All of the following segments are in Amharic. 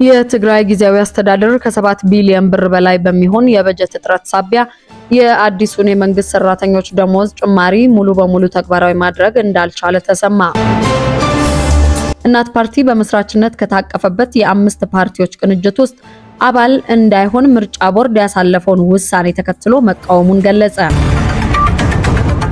የትግራይ ጊዜያዊ አስተዳደር ከ7 ቢሊዮን ብር በላይ በሚሆን የበጀት እጥረት ሳቢያ የአዲሱን የመንግስት ሰራተኞች ደሞዝ ጭማሪ ሙሉ በሙሉ ተግባራዊ ማድረግ እንዳልቻለ ተሰማ። እናት ፓርቲ በመስራችነት ከታቀፈበት የአምስት ፓርቲዎች ቅንጅት ውስጥ አባል እንዳይሆን ምርጫ ቦርድ ያሳለፈውን ውሳኔ ተከትሎ መቃወሙን ገለጸ።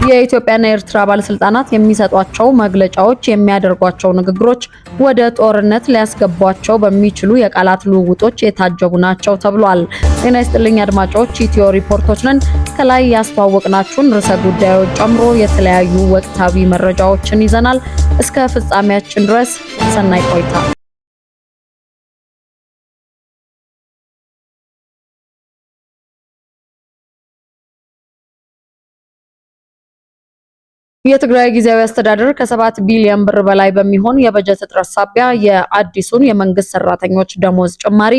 የኢትዮጵያና የኤርትራ ባለስልጣናት የሚሰጧቸው መግለጫዎች፣ የሚያደርጓቸው ንግግሮች ወደ ጦርነት ሊያስገቧቸው በሚችሉ የቃላት ልውውጦች የታጀቡ ናቸው ተብሏል። ጤና ይስጥልኝ አድማጮች፣ ኢትዮ ሪፖርቶች ነን። ከላይ ያስተዋወቅናችሁን ርዕሰ ጉዳዮች ጨምሮ የተለያዩ ወቅታዊ መረጃዎችን ይዘናል። እስከ ፍጻሜያችን ድረስ ሰናይ ቆይታ። የትግራይ ጊዜያዊ አስተዳደር ከ7 ቢሊዮን ብር በላይ በሚሆን የበጀት እጥረት ሳቢያ የአዲሱን የመንግስት ሰራተኞች ደሞዝ ጭማሪ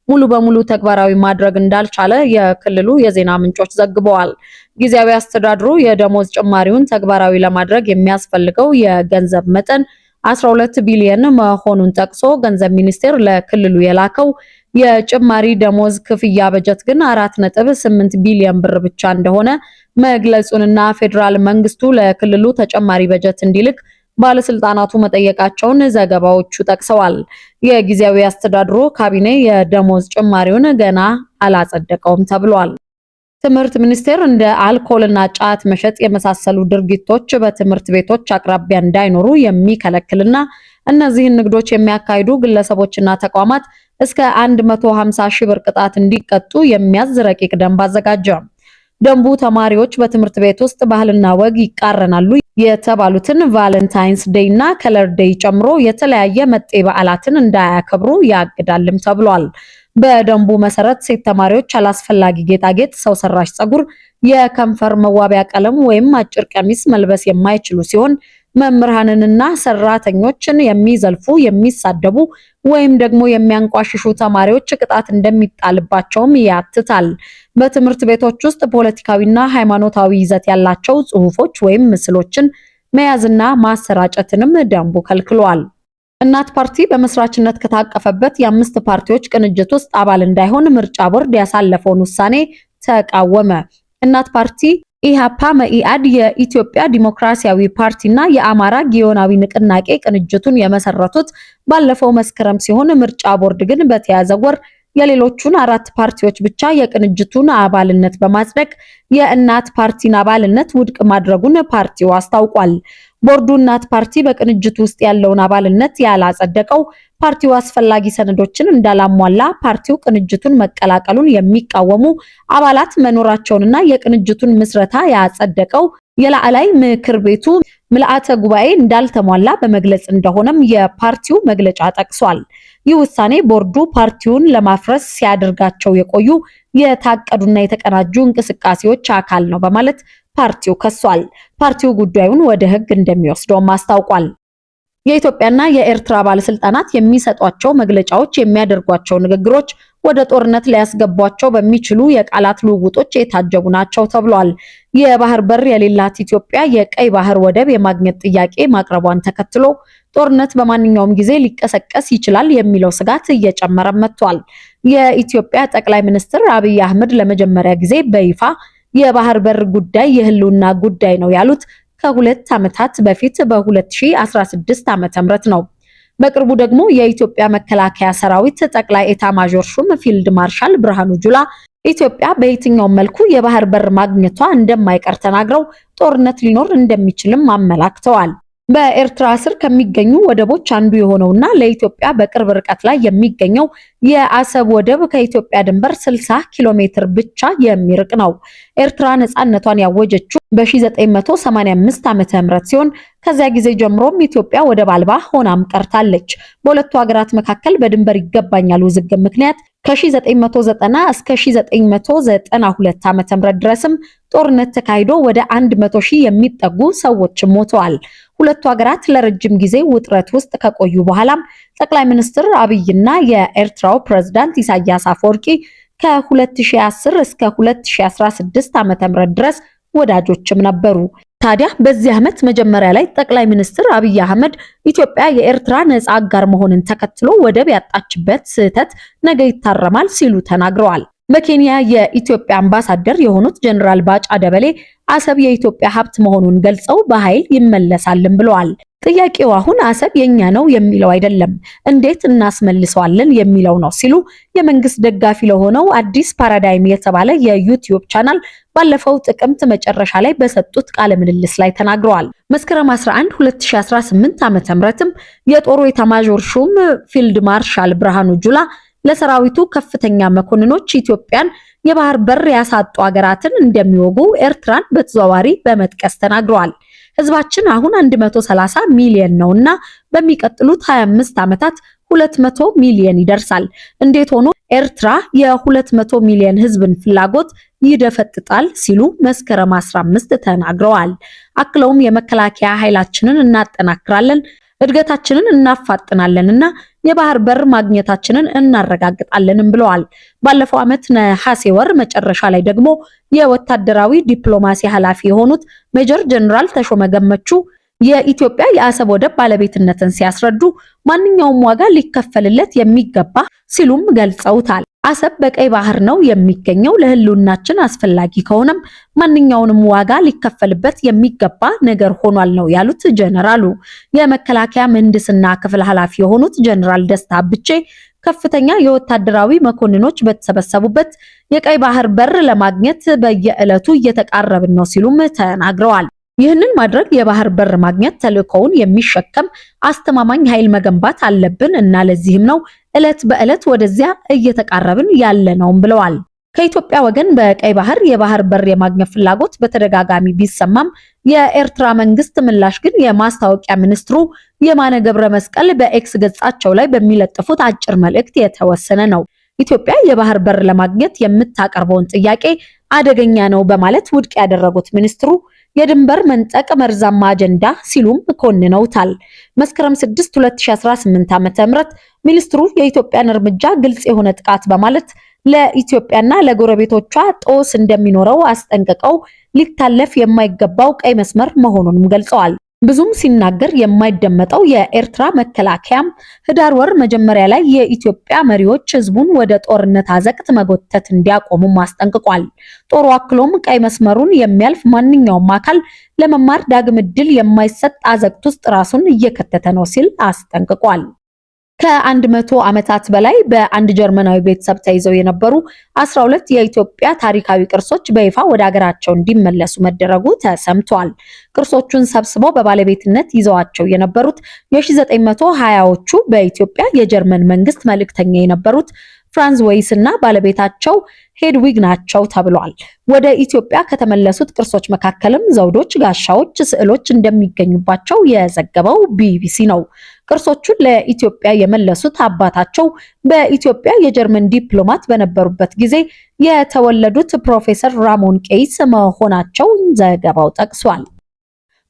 ሙሉ በሙሉ ተግባራዊ ማድረግ እንዳልቻለ የክልሉ የዜና ምንጮች ዘግበዋል። ጊዜያዊ አስተዳደሩ የደሞዝ ጭማሪውን ተግባራዊ ለማድረግ የሚያስፈልገው የገንዘብ መጠን 12 ቢሊዮን መሆኑን ጠቅሶ ገንዘብ ሚኒስቴር ለክልሉ የላከው የጭማሪ ደሞዝ ክፍያ በጀት ግን 4.8 ቢሊዮን ብር ብቻ እንደሆነ መግለጹንና ፌዴራል መንግስቱ ለክልሉ ተጨማሪ በጀት እንዲልክ ባለስልጣናቱ መጠየቃቸውን ዘገባዎቹ ጠቅሰዋል። የጊዜያዊ አስተዳደሩ ካቢኔ የደሞዝ ጭማሪውን ገና አላጸደቀውም ተብሏል። ትምህርት ሚኒስቴር እንደ አልኮልና ጫት መሸጥ የመሳሰሉ ድርጊቶች በትምህርት ቤቶች አቅራቢያ እንዳይኖሩ የሚከለክልና እነዚህን ንግዶች የሚያካሂዱ ግለሰቦችና ተቋማት እስከ 150 ሺህ ብር ቅጣት እንዲቀጡ የሚያዝ ረቂቅ ደንብ አዘጋጀ። ደንቡ ተማሪዎች በትምህርት ቤት ውስጥ ባህልና ወግ ይቃረናሉ የተባሉትን ቫለንታይንስ ዴይ እና ከለር ዴይ ጨምሮ የተለያየ መጤ በዓላትን እንዳያከብሩ ያግዳልም ተብሏል። በደንቡ መሰረት ሴት ተማሪዎች አላስፈላጊ ጌጣጌጥ፣ ሰው ሰራሽ ፀጉር፣ የከንፈር መዋቢያ ቀለም ወይም አጭር ቀሚስ መልበስ የማይችሉ ሲሆን መምህራንንና ሰራተኞችን የሚዘልፉ፣ የሚሳደቡ ወይም ደግሞ የሚያንቋሽሹ ተማሪዎች ቅጣት እንደሚጣልባቸውም ያትታል። በትምህርት ቤቶች ውስጥ ፖለቲካዊና ሃይማኖታዊ ይዘት ያላቸው ጽሑፎች ወይም ምስሎችን መያዝና ማሰራጨትንም ደንቡ ከልክሏል። እናት ፓርቲ በመስራችነት ከታቀፈበት የአምስት ፓርቲዎች ቅንጅት ውስጥ አባል እንዳይሆን ምርጫ ቦርድ ያሳለፈውን ውሳኔ ተቃወመ። እናት ፓርቲ፣ ኢሃፓ፣ መኢአድ፣ የኢትዮጵያ ዲሞክራሲያዊ ፓርቲና የአማራ ጊዮናዊ ንቅናቄ ቅንጅቱን የመሰረቱት ባለፈው መስከረም ሲሆን ምርጫ ቦርድ ግን በተያዘው ወር የሌሎቹን 4 ፓርቲዎች ብቻ የቅንጅቱን አባልነት በማጽደቅ የእናት ፓርቲን አባልነት ውድቅ ማድረጉን ፓርቲው አስታውቋል። ቦርዱ እናት ፓርቲ በቅንጅቱ ውስጥ ያለውን አባልነት ያላጸደቀው ፓርቲው አስፈላጊ ሰነዶችን እንዳላሟላ፣ ፓርቲው ቅንጅቱን መቀላቀሉን የሚቃወሙ አባላት መኖራቸውንና የቅንጅቱን ምስረታ ያጸደቀው የላዕላይ ምክር ቤቱ ምልአተ ጉባኤ እንዳልተሟላ በመግለጽ እንደሆነም የፓርቲው መግለጫ ጠቅሷል። ይህ ውሳኔ ቦርዱ ፓርቲውን ለማፍረስ ሲያደርጋቸው የቆዩ የታቀዱና የተቀናጁ እንቅስቃሴዎች አካል ነው በማለት ፓርቲው ከሷል። ፓርቲው ጉዳዩን ወደ ሕግ እንደሚወስደውም አስታውቋል። የኢትዮጵያና የኤርትራ ባለስልጣናት የሚሰጧቸው መግለጫዎች፣ የሚያደርጓቸው ንግግሮች ወደ ጦርነት ሊያስገቧቸው በሚችሉ የቃላት ልውውጦች የታጀቡ ናቸው ተብሏል። የባህር በር የሌላት ኢትዮጵያ የቀይ ባህር ወደብ የማግኘት ጥያቄ ማቅረቧን ተከትሎ ጦርነት በማንኛውም ጊዜ ሊቀሰቀስ ይችላል የሚለው ስጋት እየጨመረ መጥቷል። የኢትዮጵያ ጠቅላይ ሚኒስትር አብይ አህመድ ለመጀመሪያ ጊዜ በይፋ የባህር በር ጉዳይ የህልውና ጉዳይ ነው ያሉት ከ2 ዓመታት በፊት በ2016 ዓ.ም ነው። በቅርቡ ደግሞ የኢትዮጵያ መከላከያ ሰራዊት ጠቅላይ ኤታ ማዦር ሹም ፊልድ ማርሻል ብርሃኑ ጁላ ኢትዮጵያ በየትኛውም መልኩ የባህር በር ማግኘቷ እንደማይቀር ተናግረው ጦርነት ሊኖር እንደሚችልም አመላክተዋል። በኤርትራ ስር ከሚገኙ ወደቦች አንዱ የሆነውና ለኢትዮጵያ በቅርብ ርቀት ላይ የሚገኘው የአሰብ ወደብ ከኢትዮጵያ ድንበር 60 ኪሎ ሜትር ብቻ የሚርቅ ነው። ኤርትራ ነፃነቷን ያወጀችው በ1985 ዓ.ም ሲሆን ከዚያ ጊዜ ጀምሮም ኢትዮጵያ ወደብ አልባ ሆናም ቀርታለች። በሁለቱ ሀገራት መካከል በድንበር ይገባኛል ውዝግብ ምክንያት ከ1990 እስከ 1992 ዓ.ም ድረስም ጦርነት ተካሂዶ ወደ 100 ሺህ የሚጠጉ ሰዎች ሞተዋል። ሁለቱ ሀገራት ለረጅም ጊዜ ውጥረት ውስጥ ከቆዩ በኋላም ጠቅላይ ሚኒስትር አብይና የኤርትራው ፕሬዝዳንት ኢሳያስ አፈወርቂ ከ2010 እስከ 2016 ዓ.ም ድረስ ወዳጆችም ነበሩ። ታዲያ በዚህ ዓመት መጀመሪያ ላይ ጠቅላይ ሚኒስትር አብይ አህመድ ኢትዮጵያ የኤርትራ ነፃ አጋር መሆንን ተከትሎ ወደብ ያጣችበት ስህተት ነገ ይታረማል ሲሉ ተናግረዋል። በኬንያ የኢትዮጵያ አምባሳደር የሆኑት ጀነራል ባጫ ደበሌ አሰብ የኢትዮጵያ ሀብት መሆኑን ገልጸው በኃይል ይመለሳልን ብለዋል። ጥያቄው አሁን አሰብ የኛ ነው የሚለው አይደለም፣ እንዴት እናስመልሰዋለን የሚለው ነው ሲሉ የመንግስት ደጋፊ ለሆነው አዲስ ፓራዳይም የተባለ የዩቲዩብ ቻናል ባለፈው ጥቅምት መጨረሻ ላይ በሰጡት ቃለ ምልልስ ላይ ተናግረዋል። መስከረም 11 2018 ዓ.ም የጦሩ ኤታማዦር ሹም ፊልድ ማርሻል ብርሃኑ ጁላ ለሰራዊቱ ከፍተኛ መኮንኖች ኢትዮጵያን የባህር በር ያሳጡ ሀገራትን እንደሚወጉ ኤርትራን በተዘዋዋሪ በመጥቀስ ተናግረዋል። ህዝባችን አሁን 130 ሚሊዮን ነውና በሚቀጥሉት 25 ዓመታት 200 ሚሊዮን ይደርሳል። እንዴት ሆኖ ኤርትራ የ200 ሚሊዮን ህዝብን ፍላጎት ይደፈጥጣል ሲሉ መስከረም 15 ተናግረዋል። አክለውም የመከላከያ ኃይላችንን እናጠናክራለን፣ እድገታችንን እናፋጥናለንና የባህር በር ማግኘታችንን እናረጋግጣለንም ብለዋል። ባለፈው ዓመት ነሐሴ ወር መጨረሻ ላይ ደግሞ የወታደራዊ ዲፕሎማሲ ኃላፊ የሆኑት ሜጀር ጀነራል ተሾመ ገመቹ የኢትዮጵያ የአሰብ ወደብ ባለቤትነትን ሲያስረዱ ማንኛውም ዋጋ ሊከፈልለት የሚገባ ሲሉም ገልጸውታል። አሰብ በቀይ ባህር ነው የሚገኘው፣ ለህልውናችን አስፈላጊ ከሆነም ማንኛውንም ዋጋ ሊከፈልበት የሚገባ ነገር ሆኗል ነው ያሉት ጀነራሉ። የመከላከያ ምህንድስና ክፍል ኃላፊ የሆኑት ጀነራል ደስታ ብቼ ከፍተኛ የወታደራዊ መኮንኖች በተሰበሰቡበት የቀይ ባህር በር ለማግኘት በየዕለቱ እየተቃረብን ነው ሲሉም ተናግረዋል። ይህንን ማድረግ የባህር በር ማግኘት ተልእኮውን የሚሸከም አስተማማኝ ኃይል መገንባት አለብን እና ለዚህም ነው ዕለት በዕለት ወደዚያ እየተቃረብን ያለነውም ብለዋል። ከኢትዮጵያ ወገን በቀይ ባህር የባህር በር የማግኘት ፍላጎት በተደጋጋሚ ቢሰማም የኤርትራ መንግስት ምላሽ ግን የማስታወቂያ ሚኒስትሩ የማነ ገብረ መስቀል በኤክስ ገጻቸው ላይ በሚለጥፉት አጭር መልእክት የተወሰነ ነው። ኢትዮጵያ የባህር በር ለማግኘት የምታቀርበውን ጥያቄ አደገኛ ነው በማለት ውድቅ ያደረጉት ሚኒስትሩ የድንበር መንጠቅ መርዛማ አጀንዳ ሲሉም ኮንነውታል። መስከረም 6 2018 ዓ.ም ሚኒስትሩ የኢትዮጵያን እርምጃ ግልጽ የሆነ ጥቃት በማለት ለኢትዮጵያና ለጎረቤቶቿ ጦስ እንደሚኖረው አስጠንቅቀው ሊታለፍ የማይገባው ቀይ መስመር መሆኑንም ገልጸዋል። ብዙም ሲናገር የማይደመጠው የኤርትራ መከላከያም ህዳር ወር መጀመሪያ ላይ የኢትዮጵያ መሪዎች ህዝቡን ወደ ጦርነት አዘቅት መጎተት እንዲያቆሙም አስጠንቅቋል። ጦሩ አክሎም ቀይ መስመሩን የሚያልፍ ማንኛውም አካል ለመማር ዳግም ዕድል የማይሰጥ አዘቅት ውስጥ ራሱን እየከተተ ነው ሲል አስጠንቅቋል። ከ100 ዓመታት በላይ በአንድ ጀርመናዊ ቤተሰብ ተይዘው የነበሩ 12 የኢትዮጵያ ታሪካዊ ቅርሶች በይፋ ወደ ሀገራቸው እንዲመለሱ መደረጉ ተሰምቷል። ቅርሶቹን ሰብስበው በባለቤትነት ይዘዋቸው የነበሩት የ1920ዎቹ በኢትዮጵያ የጀርመን መንግስት መልእክተኛ የነበሩት ፍራንዝ ዌይስ እና ባለቤታቸው ሄድዊግ ናቸው ተብሏል። ወደ ኢትዮጵያ ከተመለሱት ቅርሶች መካከልም ዘውዶች፣ ጋሻዎች፣ ስዕሎች እንደሚገኙባቸው የዘገበው ቢቢሲ ነው። ቅርሶቹን ለኢትዮጵያ የመለሱት አባታቸው በኢትዮጵያ የጀርመን ዲፕሎማት በነበሩበት ጊዜ የተወለዱት ፕሮፌሰር ራሞን ቄይስ መሆናቸው ዘገባው ጠቅሷል።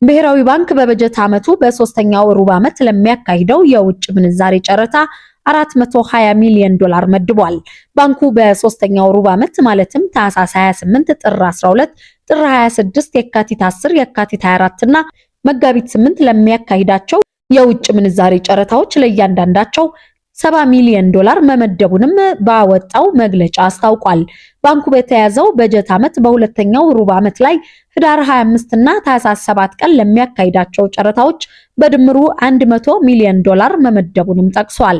ብሔራዊ ባንክ በበጀት ዓመቱ በሶስተኛው ሩብ ዓመት ለሚያካሂደው የውጭ ምንዛሬ ጨረታ $420 ሚሊዮን መድቧል። ባንኩ በሶስተኛው ሩብ ዓመት ማለትም ታህሳስ 28፣ ጥር 12፣ ጥር 26፣ የካቲት 10፣ የካቲት 24 እና መጋቢት 8 ለሚያካሂዳቸው የውጭ ምንዛሬ ጨረታዎች ለእያንዳንዳቸው $70 ሚሊዮን መመደቡንም ባወጣው መግለጫ አስታውቋል። ባንኩ በተያዘው በጀት ዓመት በሁለተኛው ሩብ ዓመት ላይ ህዳር 25 እና ታህሳስ 7 ቀን ለሚያካሂዳቸው ጨረታዎች በድምሩ $100 ሚሊዮን መመደቡንም ጠቅሷል።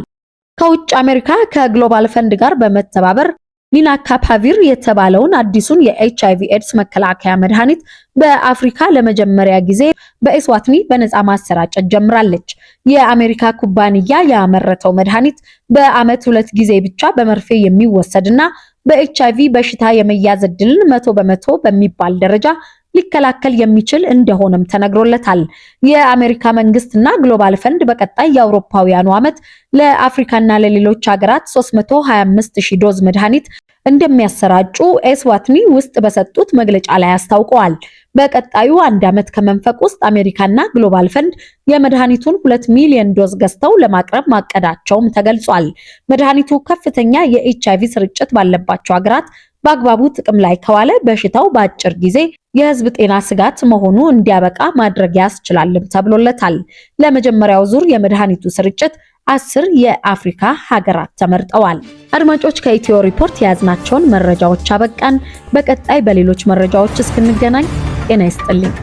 ከውጭ አሜሪካ ከግሎባል ፈንድ ጋር በመተባበር ሊናካፓቪር የተባለውን አዲሱን የኤችአይቪ ኤድስ መከላከያ መድኃኒት በአፍሪካ ለመጀመሪያ ጊዜ በኤስዋቲኒ በነፃ ማሰራጨት ጀምራለች። የአሜሪካ ኩባንያ ያመረተው መድኃኒት በዓመት 2 ጊዜ ብቻ በመርፌ የሚወሰድና በኤችአይቪ በሽታ የመያዝ ዕድልን 100% በሚባል ደረጃ ሊከላከል የሚችል እንደሆነም ተነግሮለታል። የአሜሪካ መንግስትና ግሎባል ፈንድ በቀጣይ የአውሮፓውያኑ ዓመት ለአፍሪካና ለሌሎች ሀገራት 325,000 ዶዝ መድኃኒት እንደሚያሰራጩ ኤስዋቲኒ ውስጥ በሰጡት መግለጫ ላይ አስታውቀዋል። በቀጣዩ 1 ዓመት ከመንፈቅ ውስጥ አሜሪካና ግሎባል ፈንድ የመድኃኒቱን 2 ሚሊዮን ዶዝ ገዝተው ለማቅረብ ማቀዳቸውም ተገልጿል። መድኃኒቱ ከፍተኛ የኤችአይቪ ስርጭት ባለባቸው ሀገራት በአግባቡ ጥቅም ላይ ከዋለ በሽታው በአጭር ጊዜ የህዝብ ጤና ስጋት መሆኑ እንዲያበቃ ማድረግ ያስችላልም ተብሎለታል። ለመጀመሪያው ዙር የመድኃኒቱ ስርጭት 10 የአፍሪካ ሀገራት ተመርጠዋል። አድማጮች ከኢትዮ ሪፖርት የያዝናቸውን መረጃዎች አበቃን። በቀጣይ በሌሎች መረጃዎች እስክንገናኝ ጤና ይስጥልኝ።